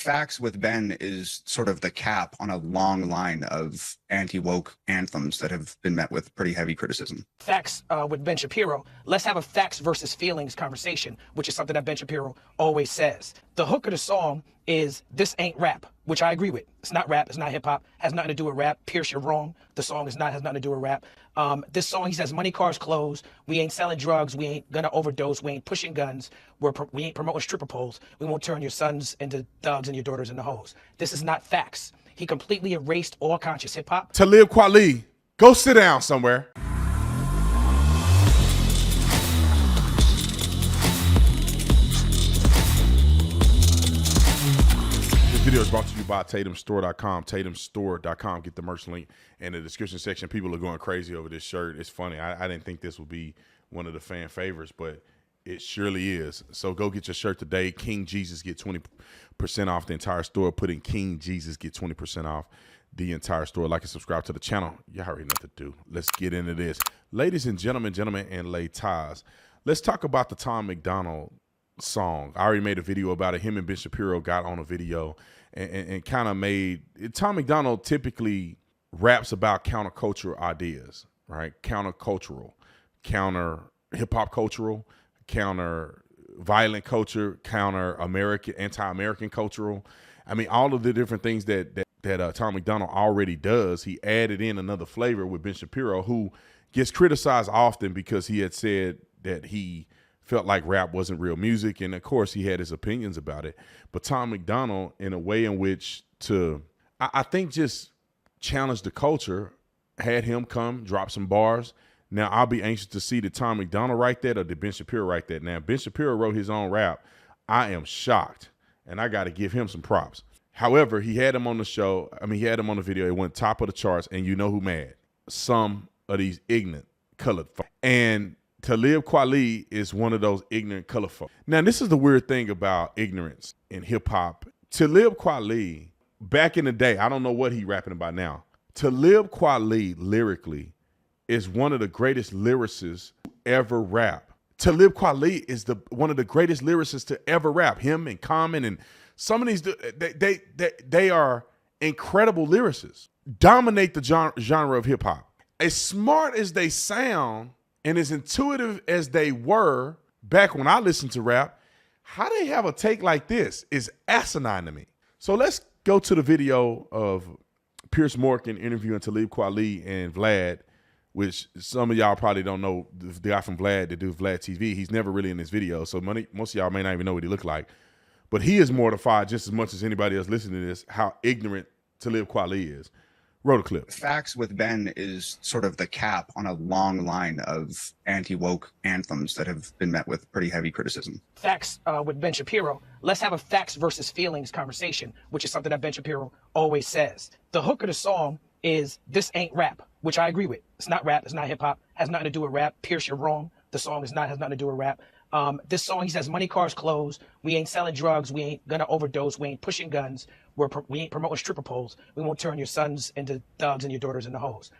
Facts with Ben is sort of the cap on a long line of anti-woke anthems that have been met with pretty heavy criticism. Facts with Ben Shapiro. Let's have a facts versus feelings conversation, which is something that Ben Shapiro always says. The hook of the song is "This ain't rap," which I agree with. It's not rap. It's not hip hop. Has nothing to do with rap. Pierce, you're wrong. The song has nothing to do with rap. This song, he says, money, cars, clothes. We ain't selling drugs. We ain't gonna overdose. We ain't pushing guns. We ain't promoting stripper poles. We won't turn your sons into thugs and your daughters into hoes. This is not facts. He completely erased all conscious hip hop. Talib Kweli, go sit down somewhere. This video is brought to you by TatumStore.com. TatumStore.com. Get the merch link in the description section. People are going crazy over this shirt. It's funny. I didn't think this would be one of the fan favorites, but it surely is. So go get your shirt today. King Jesus, get 20% off the entire store. Put in King Jesus, get 20% off the entire store. Like and subscribe to the channel. Y'all already know what to do. Let's get into this. Ladies and gentlemen, and ladies, let's talk about the Tom Macdonald song. I already made a video about it. Him and Ben Shapiro got on a video and kind of made it. Tom Macdonald typically raps about countercultural ideas, right? Countercultural, counter hip hop cultural, counter violent culture, counter American, anti-American cultural. I mean, all of the different things that Tom Macdonald already does. He added in another flavor with Ben Shapiro, who gets criticized often because he had said that he felt like rap wasn't real music. And of course he had his opinions about it, but Tom Macdonald, in a way in which I think just challenged the culture, had him come drop some bars. Now I'll be anxious to see did Tom Macdonald write that or did Ben Shapiro write that. Now Ben Shapiro wrote his own rap. I am shocked and I got to give him some props. However, he had him on the show. I mean, he had him on the video. It went top of the charts, and you know who mad? Some of these ignorant colored folk. And Talib Kweli is one of those ignorant color folk. Now, this is the weird thing about ignorance in hip hop. Talib Kweli, back in the day, I don't know what he rapping about now. Talib Kweli lyrically is one of the greatest lyricists to ever rap. Talib Kweli is one of the greatest lyricists to ever rap. Him and Common and some of these, they are incredible lyricists. Dominate the genre of hip hop. As smart as they sound, and as intuitive as they were back when I listened to rap, how they have a take like this is asinine to me. So let's go to the video of Piers Morgan interviewing Talib Kweli and Vlad, which some of y'all probably don't know the guy from Vlad that do Vlad TV. He's never really in this video, so most of y'all may not even know what he looked like. But he is mortified just as much as anybody else listening to this, how ignorant Talib Kweli is. Roll the clip. Facts with Ben is sort of the cap on a long line of anti-woke anthems that have been met with pretty heavy criticism. Facts with Ben Shapiro. Let's have a facts versus feelings conversation, which is something that Ben Shapiro always says. The hook of the song is "This ain't rap," which I agree with. It's not rap. It's not hip hop. Has nothing to do with rap. Pierce, you're wrong. The song has nothing to do with rap. This song, he says, money, cars, clothes. We ain't selling drugs. We ain't gonna overdose. We ain't pushing guns. We ain't promoting stripper poles. We won't turn your sons into thugs and your daughters into hoes.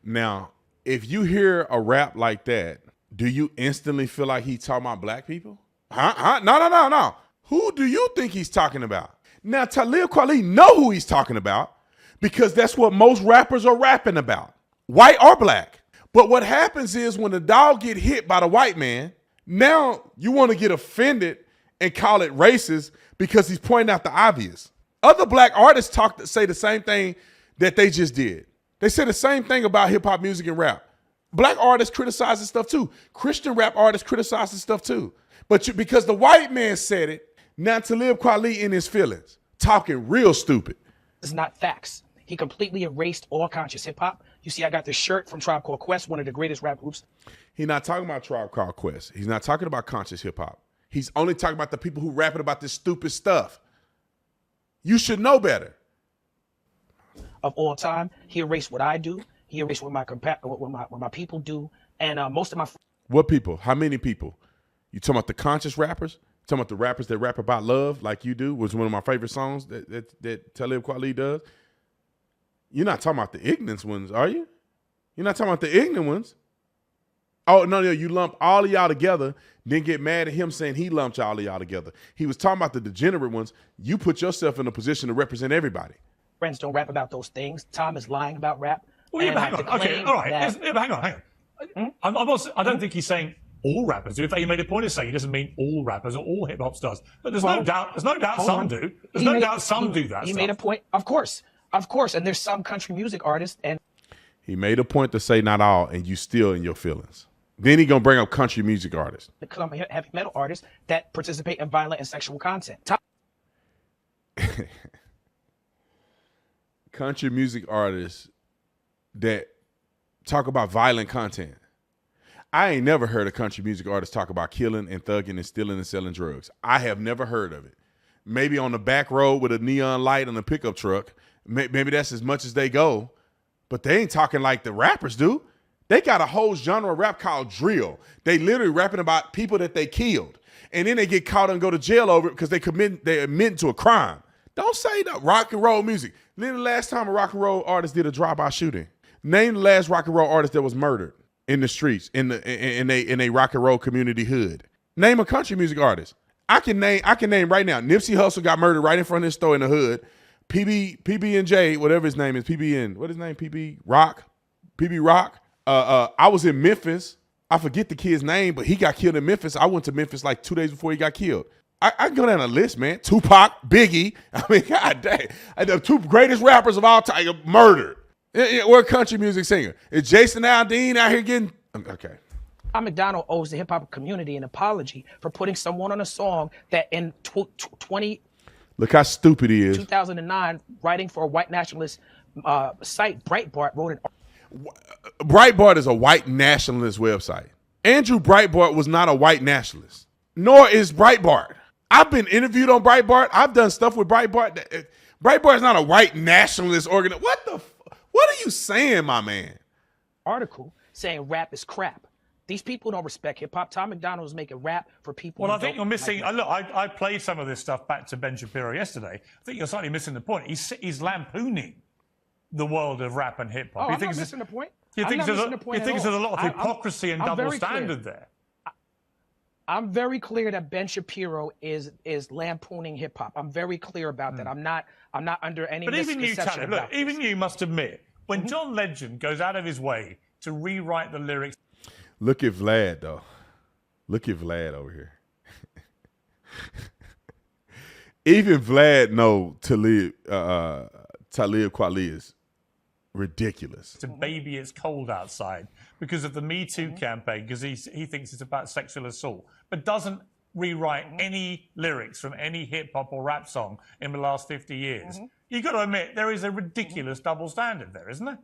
Now, if you hear a rap like that, do you instantly feel like he's talking about black people? No. Who do you think he's talking about? Now, Talib Kweli know who he's talking about because that's what most rappers are rapping about, white or black. But what happens is when the dog get hit by the white man, now you want to get offended and call it racist because he's pointing out the obvious. Other black artists say the same thing that they just did. They say the same thing about hip hop music and rap. Black artists criticize this stuff too. Christian rap artists criticize this stuff too. But because the white man said it, now Talib Kweli in his feelings, talking real stupid. This is not facts. He completely erased all conscious hip hop. You see, I got this shirt from Tribe Called Quest, one of the greatest rap groups. He's not talking about Tribe Called Quest. He's not talking about conscious hip hop. He's only talking about the people who rapping about this stupid stuff. You should know better. Of all time, he erased what I do. He erased what my people do, and most of my. What people? How many people? You talking about the conscious rappers? You talking about the rappers that rap about love like you do? Was one of my favorite songs that Talib Kweli does. You're not talking about the ignorant ones, are you? You're not talking about the ignorant ones. Oh, no, you lump all of y'all together, then get mad at him saying he lumped all of y'all together. He was talking about the degenerate ones. You put yourself in a position to represent everybody. Friends don't rap about those things. Tom is lying about rap. Well, yeah, and but hang on. Okay, all right. Hang on. I don't think he's saying all rappers do. In fact, he made a point of saying he doesn't mean all rappers or all hip hop stars. But there's no doubt some do. There's no doubt some do that. He made a point. Of course. And there's some country music artists and. He made a point to say not all, and you still in your feelings. Then he gonna bring up country music artists, heavy metal artists that participate in violent and sexual content. Country music artists that talk about violent content. I ain't never heard a country music artist talk about killing and thugging and stealing and selling drugs. I have never heard of it. Maybe on the back road with a neon light on a pickup truck. Maybe that's as much as they go. But they ain't talking like the rappers do. They got a whole genre of rap called drill. They literally rapping about people that they killed. And then they get caught and go to jail over it because they admit to a crime. Don't say that. Rock and roll music. Name the last time a rock and roll artist did a drive-by shooting. Name the last rock and roll artist that was murdered in the streets, in a rock and roll community hood. Name a country music artist. I can name right now. Nipsey Hussle got murdered right in front of his store in the hood. PB&J, whatever his name is, PBN. What is his name? PB Rock. I was in Memphis. I forget the kid's name, but he got killed in Memphis. I went to Memphis like 2 days before he got killed. I can go down a list, man. Tupac, Biggie. I mean, God dang. The two greatest rappers of all time murdered. We're a country music singer. Is Jason Aldean out here getting... Okay. Macdonald owes the hip-hop community an apology for putting someone on a song that in 20... Look how stupid he is. 2009, writing for a white nationalist site, Breitbart, wrote an... Breitbart is a white nationalist website. Andrew Breitbart was not a white nationalist, nor is Breitbart. I've been interviewed on Breitbart. I've done stuff with Breitbart. Breitbart is not a white nationalist organization. What are you saying, my man? Article saying rap is crap. These people don't respect hip hop. Tom Macdonald is making rap for people. Well, I think you're missing. Look, I played some of this stuff back to Ben Shapiro yesterday. I think you're slightly missing the point. He's lampooning the world of rap and hip hop. Oh, I'm not missing the point. You think there's a lot of hypocrisy and double standard there? I'm very clear that Ben Shapiro is lampooning hip hop. I'm very clear about that. I'm not under any misconception. But look, even you must admit when John Legend goes out of his way to rewrite the lyrics. Look at Vlad though. Look at Vlad over here. Even Vlad know Talib Kweli is ridiculous. To Baby It's Cold Outside because of the Me Too campaign, because he thinks it's about sexual assault, but doesn't rewrite any lyrics from any hip hop or rap song in the last 50 years. You've got to admit there is a ridiculous double standard there, isn't there?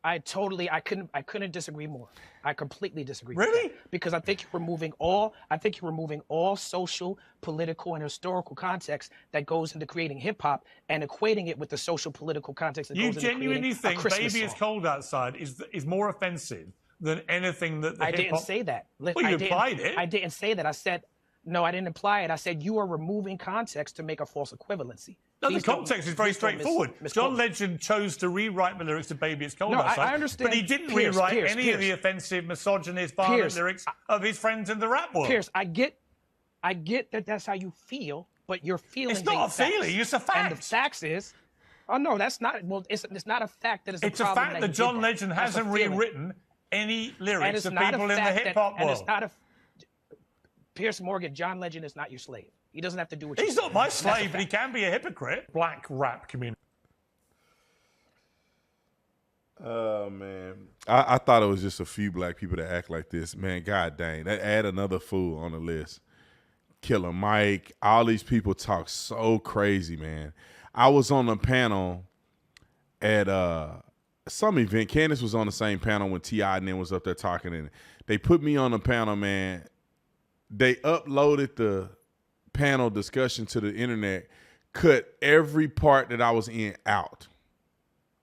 I couldn't disagree more. I completely disagree. Really? With that because I think you're removing all social, political, and historical context that goes into creating hip hop and equating it with the social, political context that goes into creating a Christmas song. You genuinely think Baby It's Cold Outside is more offensive than anything that the I didn't say that. Well, you implied it. I didn't say that. I said, no, I didn't imply it. I said you are removing context to make a false equivalency. No, the context is very straightforward. John Legend chose to rewrite the lyrics to Baby It's Cold Outside. I understand. But he didn't rewrite any of the offensive, misogynist, violent lyrics of his friends in the rap world. Pierce, I get that that's how you feel, but your feelings It's not a feeling, it's a fact. And the facts is, oh no, that's not, well, it's not a fact that it's a fact that John Legend hasn't rewritten any lyrics of people in the hip-hop world. And it's not a, Pierce Morgan, John Legend is not your slave. He doesn't have to do what you He's not my slave, but he can be a hypocrite. Black rap community. Oh, man. I thought it was just a few black people that act like this. Man, god dang. That add another fool on the list. Killer Mike. All these people talk so crazy, man. I was on a panel at some event. Candace was on the same panel when T.I. and them was up there talking. And they put me on the panel, man. They uploaded the panel discussion to the internet, cut every part that I was in out.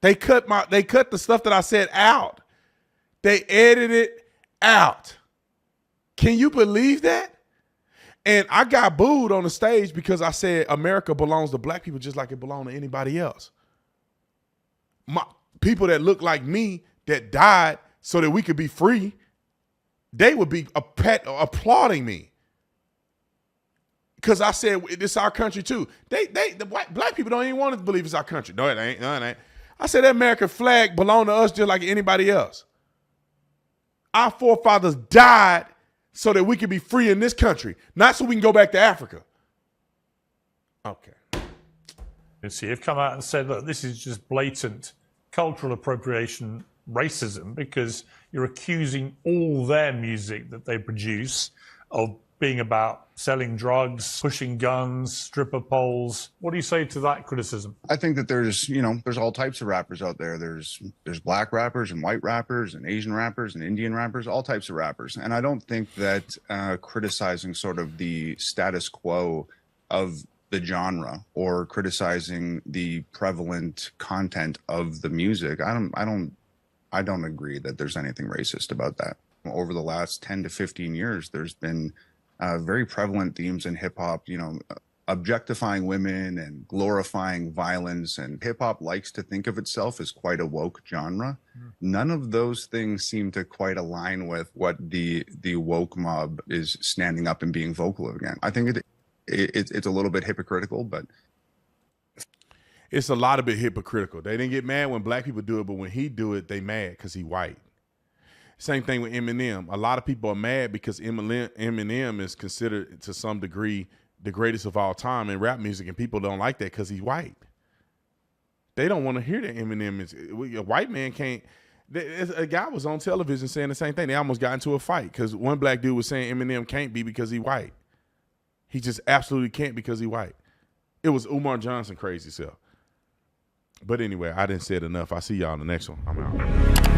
They cut the stuff that I said out. They edited it out. Can you believe that? And I got booed on the stage because I said America belongs to black people just like it belongs to anybody else. My people that look like me that died so that we could be free. they would be applauding me. Because I said, it's our country too. Black people don't even want to believe it's our country. No, it ain't. No, it ain't. I said, that American flag belonged to us just like anybody else. Our forefathers died so that we could be free in this country, not so we can go back to Africa. Okay. You see, you've come out and said, look, this is just blatant cultural appropriation racism, because you're accusing all their music that they produce of being about selling drugs, pushing guns, stripper poles. What do you say to that criticism? I think that there's all types of rappers out there. There's black rappers and white rappers and Asian rappers and Indian rappers, all types of rappers. And I don't think that criticizing sort of the status quo of the genre or criticizing the prevalent content of the music, I don't agree that there's anything racist about that. Over the last 10 to 15 years, there's been very prevalent themes in hip hop, objectifying women and glorifying violence. And hip hop likes to think of itself as quite a woke genre. None of those things seem to quite align with what the woke mob is standing up and being vocal against. I think it's a little bit hypocritical, but it's a lot of bit hypocritical. They didn't get mad when black people do it, but when he do it, they mad because he white. Same thing with Eminem. A lot of people are mad because Eminem is considered to some degree the greatest of all time in rap music, and people don't like that because he's white. They don't want to hear that Eminem is a white man can't. A guy was on television saying the same thing. They almost got into a fight because one black dude was saying Eminem can't be because he's white. He just absolutely can't because he's white. It was Umar Johnson crazy self. But anyway, I didn't say it enough. I'll see y'all in the next one. I'm out.